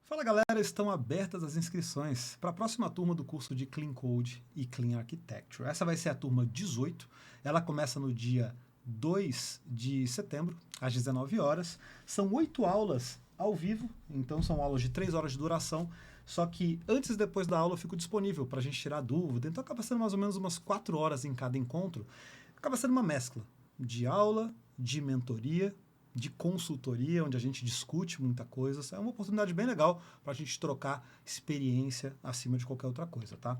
Fala galera, estão abertas as inscrições para a próxima turma do curso de Clean Code e Clean Architecture. Essa vai ser a turma 18, ela começa no dia 2 de setembro, às 19 horas. São 8 aulas ao vivo, então são aulas de 3 horas de duração, só que antes e depois da aula eu fico disponível para a gente tirar dúvida, então acaba sendo mais ou menos umas 4 horas em cada encontro. Acaba sendo uma mescla de aula, de mentoria, de consultoria, onde a gente discute muita coisa. É uma oportunidade bem legal para a gente trocar experiência acima de qualquer outra coisa, tá?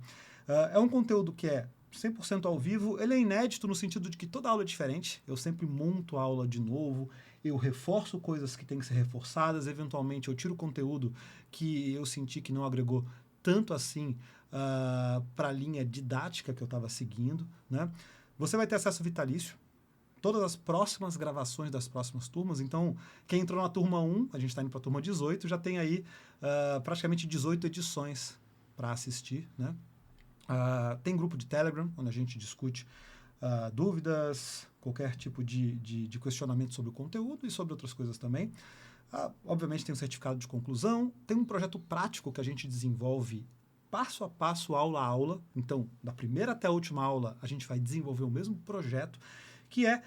É um conteúdo que é 100% ao vivo, ele é inédito no sentido de que toda aula é diferente, eu sempre monto a aula de novo, eu reforço coisas que têm que ser reforçadas, eventualmente eu tiro conteúdo que eu senti que não agregou tanto assim para a linha didática que eu estava seguindo, né? Você vai ter acesso vitalício, todas as próximas gravações das próximas turmas. Então, quem entrou na turma 1, a gente está indo para a turma 18, já tem aí praticamente 18 edições para assistir, né? Tem grupo de Telegram, onde a gente discute dúvidas, qualquer tipo de questionamento sobre o conteúdo e sobre outras coisas também. Obviamente tem um certificado de conclusão, tem um projeto prático que a gente desenvolve passo a passo, aula a aula. Então, da primeira até a última aula, a gente vai desenvolver o mesmo projeto, que é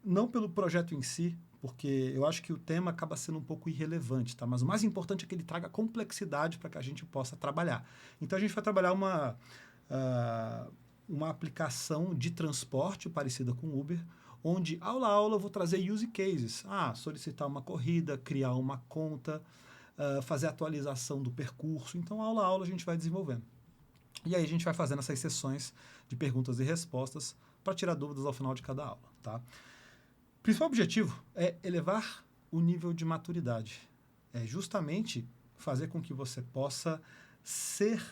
não pelo projeto em si, porque eu acho que o tema acaba sendo um pouco irrelevante, tá? Mas o mais importante é que ele traga complexidade para que a gente possa trabalhar. Então a gente vai trabalhar uma aplicação de transporte parecida com o Uber, onde aula a aula eu vou trazer use cases. Solicitar uma corrida, criar uma conta, fazer atualização do percurso. Então aula a aula a gente vai desenvolvendo. E aí a gente vai fazendo essas sessões de perguntas e respostas para tirar dúvidas ao final de cada aula, tá? O principal objetivo é elevar o nível de maturidade. É justamente fazer com que você possa ser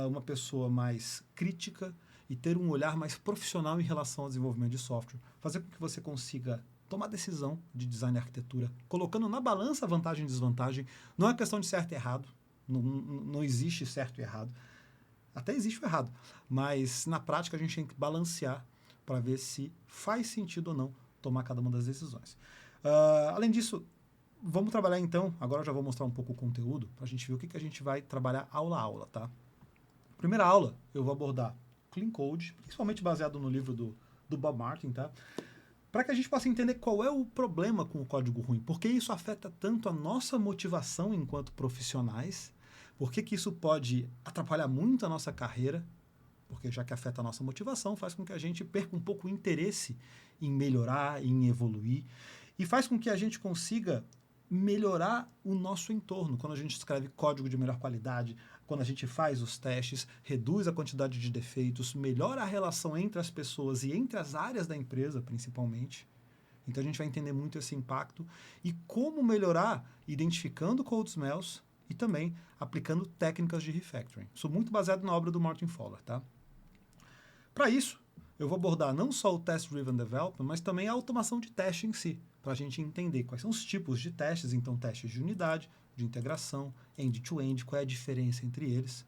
uma pessoa mais crítica e ter um olhar mais profissional em relação ao desenvolvimento de software. Fazer com que você consiga tomar decisão de design e arquitetura, colocando na balança vantagem e desvantagem. Não é questão de certo e errado, não existe certo e errado. Até existe o errado, mas na prática a gente tem que balancear para ver se faz sentido ou não tomar cada uma das decisões. Além disso, vamos trabalhar então, agora eu já vou mostrar um pouco o conteúdo, para a gente ver o que a gente vai trabalhar aula a aula, tá? Primeira aula, eu vou abordar Clean Code, principalmente baseado no livro do Bob Martin, tá? Para que a gente possa entender qual é o problema com o código ruim, por que isso afeta tanto a nossa motivação enquanto profissionais, por que isso pode atrapalhar muito a nossa carreira, porque já que afeta a nossa motivação, faz com que a gente perca um pouco o interesse em melhorar, em evoluir, e faz com que a gente consiga melhorar o nosso entorno. Quando a gente escreve código de melhor qualidade, quando a gente faz os testes, reduz a quantidade de defeitos, melhora a relação entre as pessoas e entre as áreas da empresa, principalmente. Então a gente vai entender muito esse impacto e como melhorar identificando code smells e também aplicando técnicas de refactoring. Sou muito baseado na obra do Martin Fowler, tá? Para isso, eu vou abordar não só o Test-Driven Development, mas também a automação de teste em si, para a gente entender quais são os tipos de testes, então testes de unidade, de integração, end-to-end, qual é a diferença entre eles,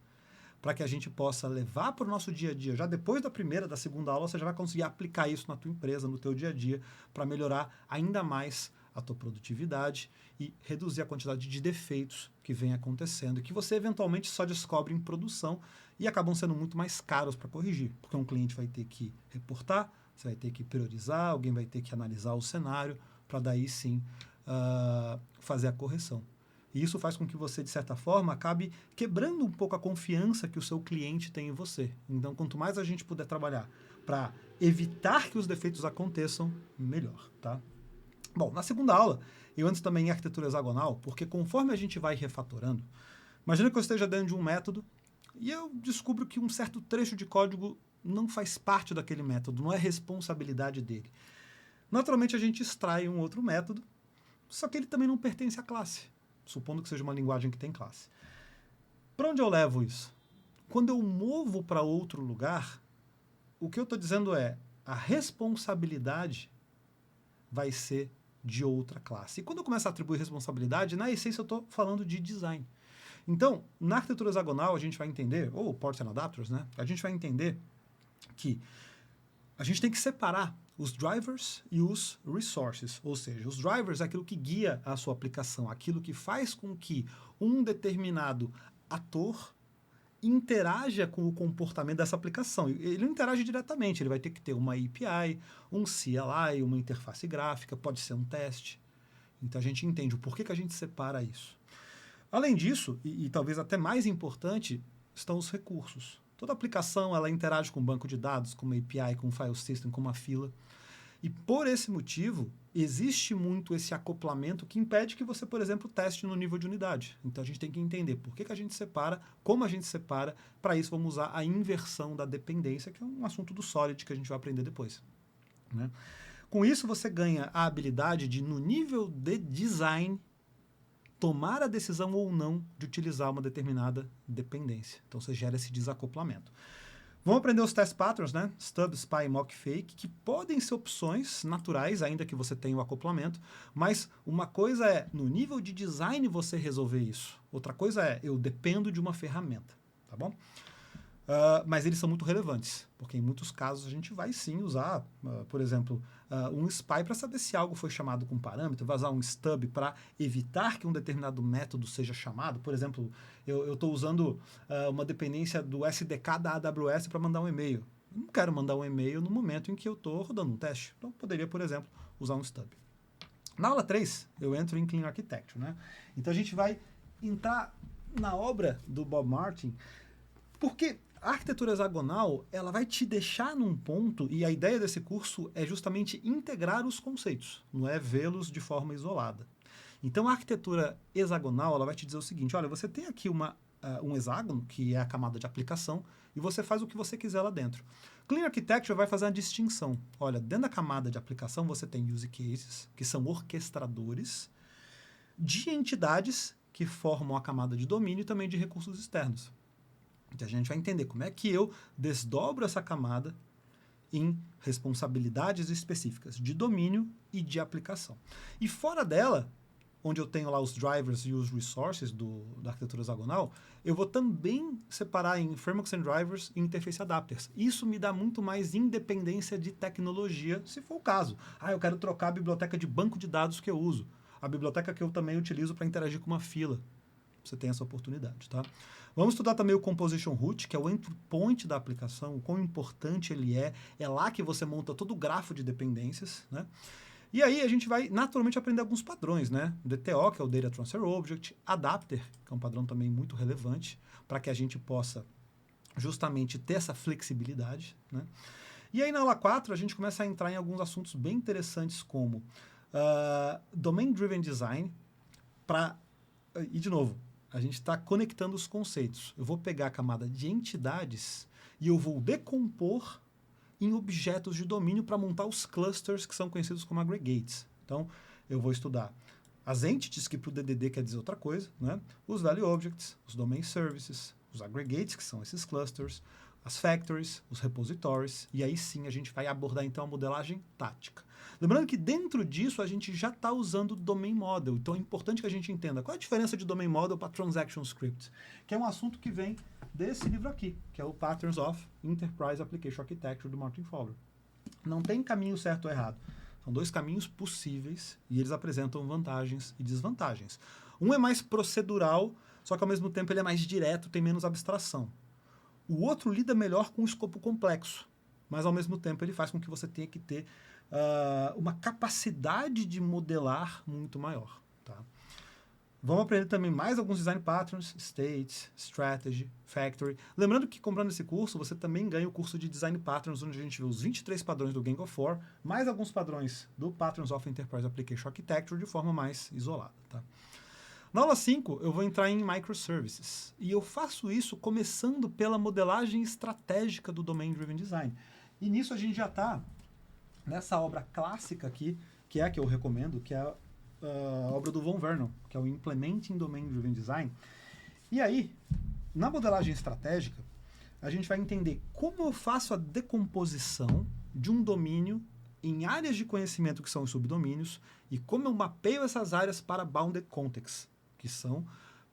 para que a gente possa levar para o nosso dia a dia. Já depois da primeira, da segunda aula, você já vai conseguir aplicar isso na tua empresa, no teu dia a dia, para melhorar ainda mais a tua produtividade e reduzir a quantidade de defeitos que vem acontecendo e que você eventualmente só descobre em produção e acabam sendo muito mais caros para corrigir, porque um cliente vai ter que reportar, você vai ter que priorizar, alguém vai ter que analisar o cenário para daí sim fazer a correção. E isso faz com que você, de certa forma, acabe quebrando um pouco a confiança que o seu cliente tem em você. Então, quanto mais a gente puder trabalhar para evitar que os defeitos aconteçam, melhor, tá? Bom, na segunda aula, eu antes também em arquitetura hexagonal, porque conforme a gente vai refatorando, imagina que eu esteja dentro de um método e eu descubro que um certo trecho de código não faz parte daquele método, não é responsabilidade dele. Naturalmente a gente extrai um outro método, só que ele também não pertence à classe, supondo que seja uma linguagem que tem classe. Para onde eu levo isso? Quando eu movo para outro lugar, o que eu estou dizendo é a responsabilidade vai ser de outra classe. E quando eu começo a atribuir responsabilidade, na essência eu estou falando de design. Então, na arquitetura hexagonal, a gente vai entender, ou Ports and Adapters, né? A gente vai entender que a gente tem que separar os drivers e os resources, ou seja, os drivers é aquilo que guia a sua aplicação, aquilo que faz com que um determinado ator interaja com o comportamento dessa aplicação. Ele não interage diretamente, ele vai ter que ter uma API, um CLI, uma interface gráfica, pode ser um teste. Então a gente entende o porquê que a gente separa isso. Além disso, e talvez até mais importante, estão os recursos. Toda aplicação ela interage com um banco de dados, com uma API, com um file system, com uma fila. E por esse motivo, existe muito esse acoplamento que impede que você, por exemplo, teste no nível de unidade. Então a gente tem que entender por que a gente separa, como a gente separa. Para isso, vamos usar a inversão da dependência, que é um assunto do Solid que a gente vai aprender depois, né? Com isso, você ganha a habilidade de, no nível de design, tomar a decisão ou não de utilizar uma determinada dependência. Então você gera esse desacoplamento. Vamos aprender os test patterns, né? Stub, spy, mock, fake, que podem ser opções naturais, ainda que você tenha o acoplamento, mas uma coisa é, no nível de design, você resolver isso. Outra coisa é, eu dependo de uma ferramenta, tá bom? Mas eles são muito relevantes, porque em muitos casos a gente vai sim usar, por exemplo, um spy para saber se algo foi chamado com parâmetro, vai usar um stub para evitar que um determinado método seja chamado. Por exemplo, eu estou usando uma dependência do SDK da AWS para mandar um e-mail. Eu não quero mandar um e-mail no momento em que eu estou rodando um teste. Então, eu poderia, por exemplo, usar um stub. Na aula 3, eu entro em Clean Architecture, né? Então, a gente vai entrar na obra do Bob Martin, porque a arquitetura hexagonal, ela vai te deixar num ponto, e a ideia desse curso é justamente integrar os conceitos, não é vê-los de forma isolada. Então, a arquitetura hexagonal, ela vai te dizer o seguinte, olha, você tem aqui um hexágono, que é a camada de aplicação, e você faz o que você quiser lá dentro. Clean Architecture vai fazer uma distinção. Olha, dentro da camada de aplicação, você tem use cases, que são orquestradores de entidades que formam a camada de domínio e também de recursos externos. Então, a gente vai entender como é que eu desdobro essa camada em responsabilidades específicas de domínio e de aplicação. E fora dela, onde eu tenho lá os drivers e os resources da arquitetura hexagonal, eu vou também separar em frameworks and drivers e interface adapters. Isso me dá muito mais independência de tecnologia, se for o caso. Eu quero trocar a biblioteca de banco de dados que eu uso. A biblioteca que eu também utilizo para interagir com uma fila. Você tem essa oportunidade, tá? Vamos estudar também o Composition Root, que é o entry point da aplicação, o quão importante ele é. É lá que você monta todo o grafo de dependências, né? E aí a gente vai naturalmente aprender alguns padrões, né? DTO, que é o Data Transfer Object, Adapter, que é um padrão também muito relevante, para que a gente possa justamente ter essa flexibilidade, né? E aí na aula 4 a gente começa a entrar em alguns assuntos bem interessantes como Domain Driven Design, e de novo, a gente está conectando os conceitos. Eu vou pegar a camada de entidades e eu vou decompor em objetos de domínio para montar os clusters que são conhecidos como aggregates. Então, eu vou estudar as entities, que para o DDD quer dizer outra coisa, né? Os value objects, os domain services, os aggregates, que são esses clusters, as factories, os repositories, e aí sim a gente vai abordar então a modelagem tática. Lembrando que dentro disso a gente já está usando o Domain Model, então é importante que a gente entenda qual é a diferença de Domain Model para Transaction Script, que é um assunto que vem desse livro aqui, que é o Patterns of Enterprise Application Architecture, do Martin Fowler. Não tem caminho certo ou errado, são dois caminhos possíveis e eles apresentam vantagens e desvantagens. Um é mais procedural, só que ao mesmo tempo ele é mais direto, tem menos abstração. O outro lida melhor com o escopo complexo, mas ao mesmo tempo ele faz com que você tenha que ter uma capacidade de modelar muito maior. Tá? Vamos aprender também mais alguns design patterns, states, strategy, factory. Lembrando que comprando esse curso, você também ganha o curso de design patterns, onde a gente vê os 23 padrões do Gang of Four, mais alguns padrões do Patterns of Enterprise Application Architecture de forma mais isolada. Tá? Na aula 5, eu vou entrar em microservices. E eu faço isso começando pela modelagem estratégica do Domain Driven Design. E nisso a gente já está nessa obra clássica aqui, que é a que eu recomendo, que é a obra do Von Vernon, que é o Implementing Domain Driven Design. E aí, na modelagem estratégica, a gente vai entender como eu faço a decomposição de um domínio em áreas de conhecimento que são os subdomínios e como eu mapeio essas áreas para bounded contexts, que são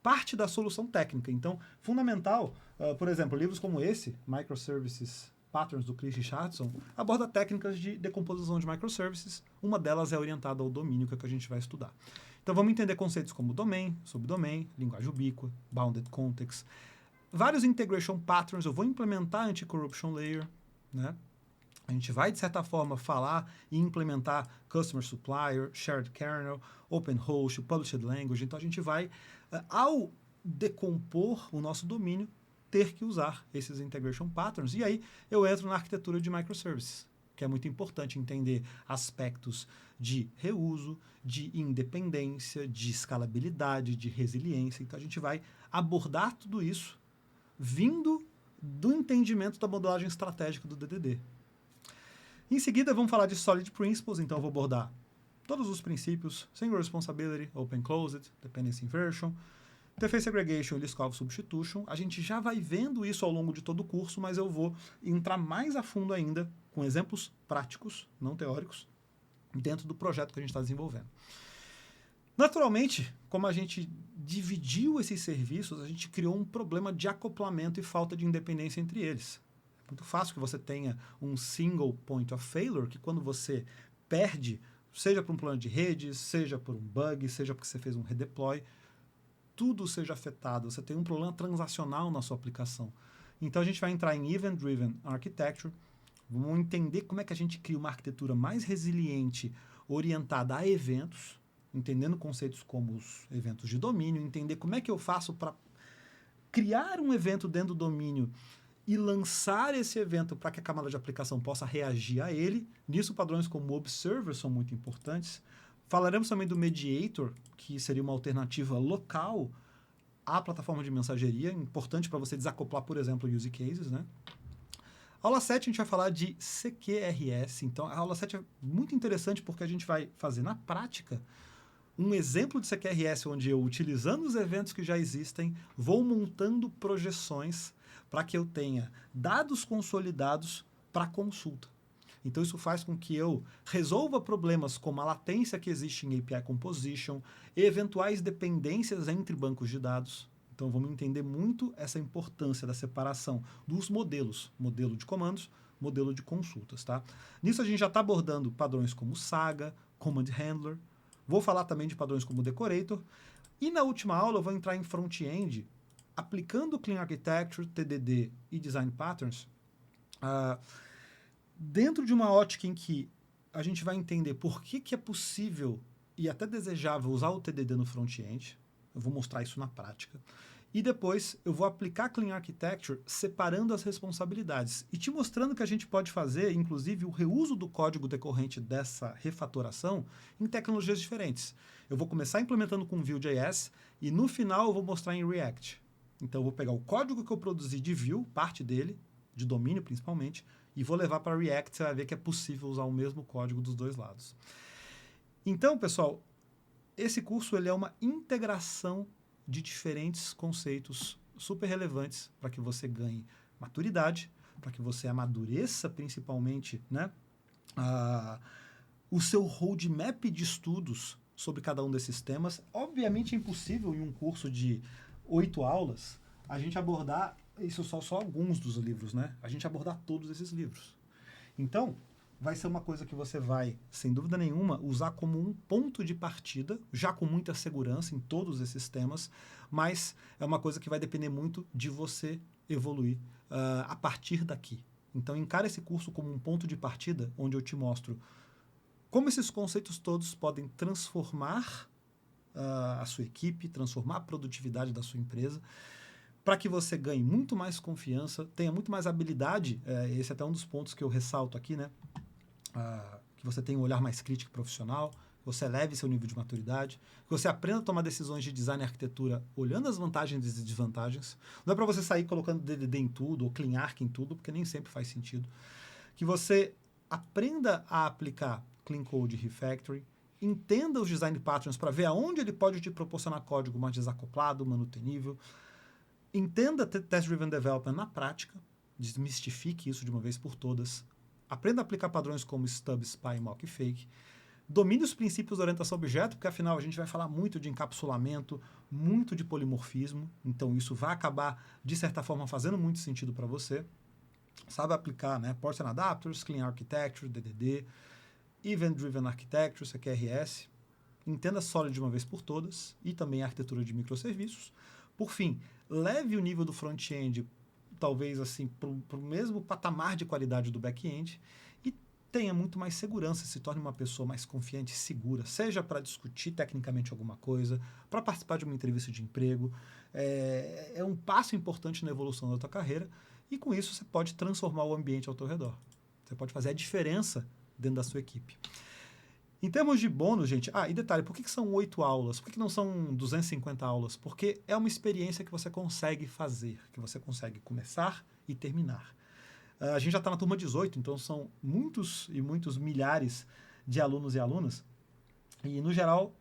parte da solução técnica. Então, fundamental, por exemplo, livros como esse, Microservices Patterns, do Chris Richardson, aborda técnicas de decomposição de microservices. Uma delas é orientada ao domínio, que é o que a gente vai estudar. Então vamos entender conceitos como domain, subdomain, linguagem ubíqua, bounded context, vários integration patterns. Eu vou implementar a anti-corruption layer, né? A gente vai, de certa forma, falar e implementar Customer Supplier, Shared Kernel, Open Host, Published Language. Então, a gente vai, ao decompor o nosso domínio, ter que usar esses Integration Patterns. E aí, eu entro na arquitetura de microservices, que é muito importante entender aspectos de reuso, de independência, de escalabilidade, de resiliência. Então, a gente vai abordar tudo isso vindo do entendimento da modelagem estratégica do DDD. Em seguida, vamos falar de Solid Principles, então eu vou abordar todos os princípios: Single Responsibility, Open Closed, Dependency Inversion, Interface Aggregation e Liskov Substitution. A gente já vai vendo isso ao longo de todo o curso, mas eu vou entrar mais a fundo ainda com exemplos práticos, não teóricos, dentro do projeto que a gente está desenvolvendo. Naturalmente, como a gente dividiu esses serviços, a gente criou um problema de acoplamento e falta de independência entre eles. Muito fácil que você tenha um single point of failure, que quando você perde, seja por um plano de redes, seja por um bug, seja porque você fez um redeploy, tudo seja afetado. Você tem um problema transacional na sua aplicação. Então a gente vai entrar em Event Driven Architecture, vamos entender como é que a gente cria uma arquitetura mais resiliente, orientada a eventos, entendendo conceitos como os eventos de domínio, entender como é que eu faço para criar um evento dentro do domínio e lançar esse evento para que a camada de aplicação possa reagir a ele. Nisso, padrões como Observer são muito importantes. Falaremos também do Mediator, que seria uma alternativa local à plataforma de mensageria, importante para você desacoplar, por exemplo, use cases, né? Aula 7 a gente vai falar de CQRS. Então, a aula 7 é muito interessante porque a gente vai fazer na prática um exemplo de CQRS onde eu, utilizando os eventos que já existem, vou montando projeções para que eu tenha dados consolidados para consulta. Então, isso faz com que eu resolva problemas como a latência que existe em API Composition, eventuais dependências entre bancos de dados. Então, vamos entender muito essa importância da separação dos modelos, modelo de comandos, modelo de consultas. Tá? Nisso, a gente já está abordando padrões como Saga, Command Handler. Vou falar também de padrões como Decorator. E na última aula, eu vou entrar em front-end, aplicando Clean Architecture, TDD e Design Patterns, dentro de uma ótica em que a gente vai entender por que é possível e até desejável usar o TDD no front-end. Eu vou mostrar isso na prática. E depois eu vou aplicar Clean Architecture separando as responsabilidades e te mostrando que a gente pode fazer, inclusive, o reuso do código decorrente dessa refatoração em tecnologias diferentes. Eu vou começar implementando com Vue.js e no final eu vou mostrar em React. Então, eu vou pegar o código que eu produzi de Vue, parte dele, de domínio principalmente, e vou levar para React. Você vai ver que é possível usar o mesmo código dos dois lados. Então, pessoal, esse curso ele é uma integração de diferentes conceitos super relevantes para que você ganhe maturidade, para que você amadureça principalmente, né, o seu roadmap de estudos sobre cada um desses temas. Obviamente é impossível em um curso de 8 aulas a gente abordar, isso só alguns dos livros, né? A gente abordar todos esses livros. Então, vai ser uma coisa que você vai, sem dúvida nenhuma, usar como um ponto de partida, já com muita segurança em todos esses temas, mas é uma coisa que vai depender muito de você evoluir a partir daqui. Então, encara esse curso como um ponto de partida, onde eu te mostro como esses conceitos todos podem transformar a sua equipe, transformar a produtividade da sua empresa, para que você ganhe muito mais confiança, tenha muito mais habilidade. Esse é até um dos pontos que eu ressalto aqui, né? Que você tenha um olhar mais crítico e profissional, que você eleve seu nível de maturidade, que você aprenda a tomar decisões de design e arquitetura olhando as vantagens e desvantagens. Não é para você sair colocando DDD em tudo ou Clean Arch em tudo, porque nem sempre faz sentido. Que você aprenda a aplicar Clean Code Refactoring, entenda os design patterns para ver aonde ele pode te proporcionar código mais desacoplado, manutenível. Entenda Test Driven Development na prática, desmistifique isso de uma vez por todas. Aprenda a aplicar padrões como Stub, Spy, Mock e Fake. Domine os princípios da orientação a objeto, porque afinal a gente vai falar muito de encapsulamento, muito de polimorfismo, então isso vai acabar, de certa forma, fazendo muito sentido para você. sabe aplicar, né, Ports and Adapters, Clean Architecture, DDD, Event Driven Architecture, CQRS, entenda Solid de uma vez por todas e também a arquitetura de microserviços. Por fim, leve o nível do front-end, talvez assim, para o mesmo patamar de qualidade do back-end e tenha muito mais segurança, se torne uma pessoa mais confiante e segura, seja para discutir tecnicamente alguma coisa, para participar de uma entrevista de emprego. É um passo importante na evolução da tua carreira e com isso você pode transformar o ambiente ao teu redor. Você pode fazer a diferença dentro da sua equipe. Em termos de bônus, gente, e detalhe, por que são 8 aulas? Por que não são 250 aulas? Porque é uma experiência que você consegue fazer, que você consegue começar e terminar. A gente já está na turma 18, então são muitos e muitos milhares de alunos e alunas, e no geral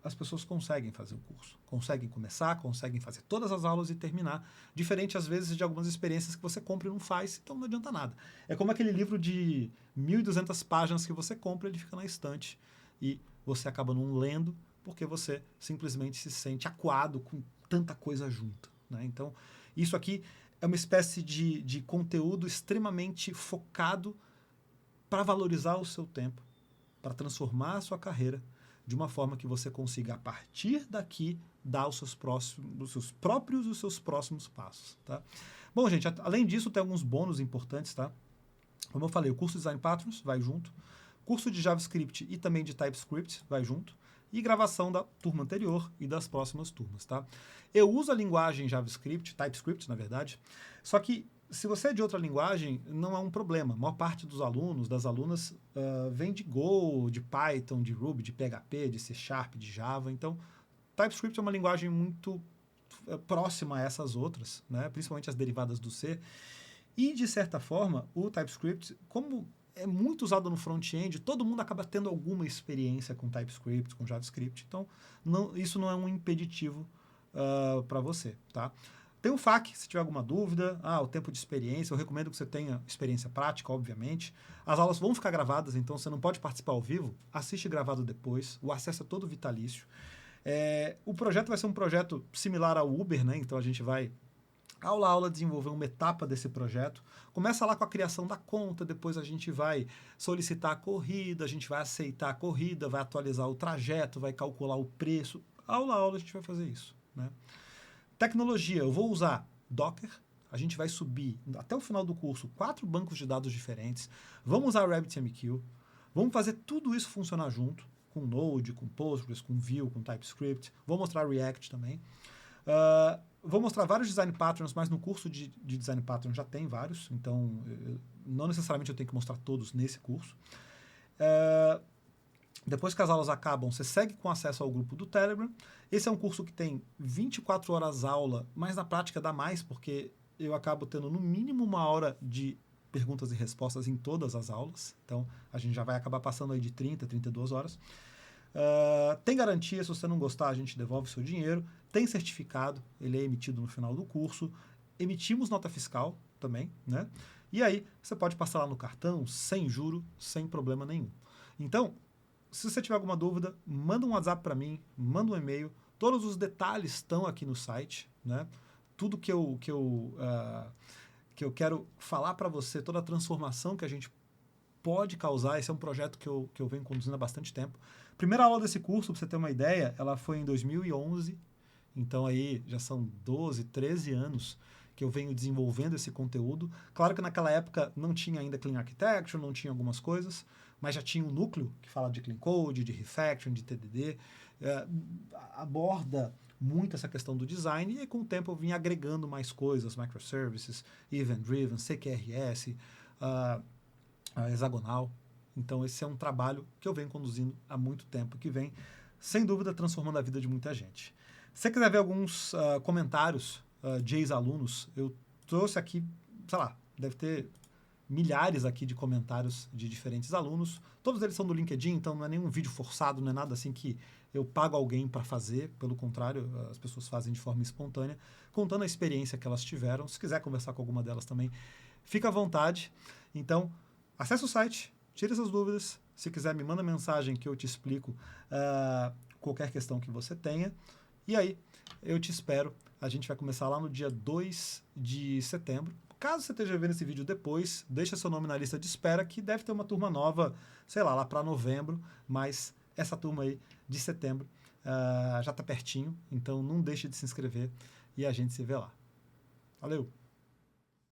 as pessoas conseguem fazer o curso, conseguem começar, conseguem fazer todas as aulas e terminar, diferente às vezes de algumas experiências que você compra e não faz, então não adianta nada. É como aquele livro de 1.200 páginas que você compra, ele fica na estante e você acaba não lendo porque você simplesmente se sente acuado com tanta coisa junta, né? Então, isso aqui é uma espécie de conteúdo extremamente focado para valorizar o seu tempo, para transformar a sua carreira de uma forma que você consiga, a partir daqui, dar os seus próximos passos, tá? Bom, gente, além disso, tem alguns bônus importantes, tá? Como eu falei, o curso de Design Patterns vai junto, curso de JavaScript e também de TypeScript vai junto, e gravação da turma anterior e das próximas turmas, tá? Eu uso a linguagem JavaScript, TypeScript, na verdade, só que se você é de outra linguagem, não é um problema. A maior parte dos alunos, das alunas, vem de Go, de Python, de Ruby, de PHP, de C Sharp, de Java. Então, TypeScript é uma linguagem muito próxima a essas outras, né? Principalmente as derivadas do C. E, de certa forma, o TypeScript, como é muito usado no front-end, todo mundo acaba tendo alguma experiência com TypeScript, com JavaScript. Então, isso não é um impeditivo para você, tá? Tem o FAQ, se tiver alguma dúvida. O tempo de experiência, eu recomendo que você tenha experiência prática, obviamente. As aulas vão ficar gravadas, então você não pode participar ao vivo. Assiste gravado depois, o acesso é todo vitalício. O projeto vai ser um projeto similar ao Uber, né? Então a gente vai, aula a aula, desenvolver uma etapa desse projeto. Começa lá com a criação da conta, depois a gente vai solicitar a corrida, a gente vai aceitar a corrida, vai atualizar o trajeto, vai calcular o preço. Aula a aula a gente vai fazer isso, né? Tecnologia, eu vou usar Docker, a gente vai subir até o final do curso 4 bancos de dados diferentes, vamos usar RabbitMQ, vamos fazer tudo isso funcionar junto, com Node, com Postgres, com Vue, com TypeScript, vou mostrar React também. Vou mostrar vários design patterns, mas no curso de design patterns já tem vários, então não necessariamente eu tenho que mostrar todos nesse curso. Depois que as aulas acabam, você segue com acesso ao grupo do Telegram. Esse é um curso que tem 24 horas aula, mas na prática dá mais, porque eu acabo tendo no mínimo 1 hora de perguntas e respostas em todas as aulas. Então, a gente já vai acabar passando aí de 30, 32 horas. Tem garantia, se você não gostar, a gente devolve o seu dinheiro. Tem certificado, ele é emitido no final do curso. Emitimos nota fiscal também, né? E aí, você pode passar lá no cartão, sem juro, sem problema nenhum. Então, se você tiver alguma dúvida, manda um WhatsApp para mim, manda um e-mail. Todos os detalhes estão aqui no site, né? Tudo que eu quero falar para você, toda a transformação que a gente pode causar. Esse é um projeto que eu venho conduzindo há bastante tempo. Primeira aula desse curso, para você ter uma ideia, ela foi em 2011. Então aí já são 12, 13 anos que eu venho desenvolvendo esse conteúdo. Claro que naquela época não tinha ainda Clean Architecture, não tinha algumas coisas, mas já tinha um núcleo que fala de Clean Code, de Refactoring, de TDD, aborda muito essa questão do design, e com o tempo eu vim agregando mais coisas, microservices, Event Driven, CQRS, hexagonal. Então esse é um trabalho que eu venho conduzindo há muito tempo, que vem, sem dúvida, transformando a vida de muita gente. Se você quiser ver alguns comentários de ex-alunos, eu trouxe aqui, sei lá, deve ter milhares aqui de comentários de diferentes alunos. Todos eles são do LinkedIn, então não é nenhum vídeo forçado, não é nada assim que eu pago alguém para fazer. Pelo contrário, as pessoas fazem de forma espontânea, contando a experiência que elas tiveram. Se quiser conversar com alguma delas também, fica à vontade. Então, acesse o site, tire essas dúvidas. Se quiser, me manda mensagem que eu te explico qualquer questão que você tenha. E aí, eu te espero. A gente vai começar lá no dia 2 de setembro, Caso você esteja vendo esse vídeo depois, deixa seu nome na lista de espera, que deve ter uma turma nova, sei lá para novembro, mas essa turma aí de setembro já está pertinho, então não deixe de se inscrever e a gente se vê lá. Valeu!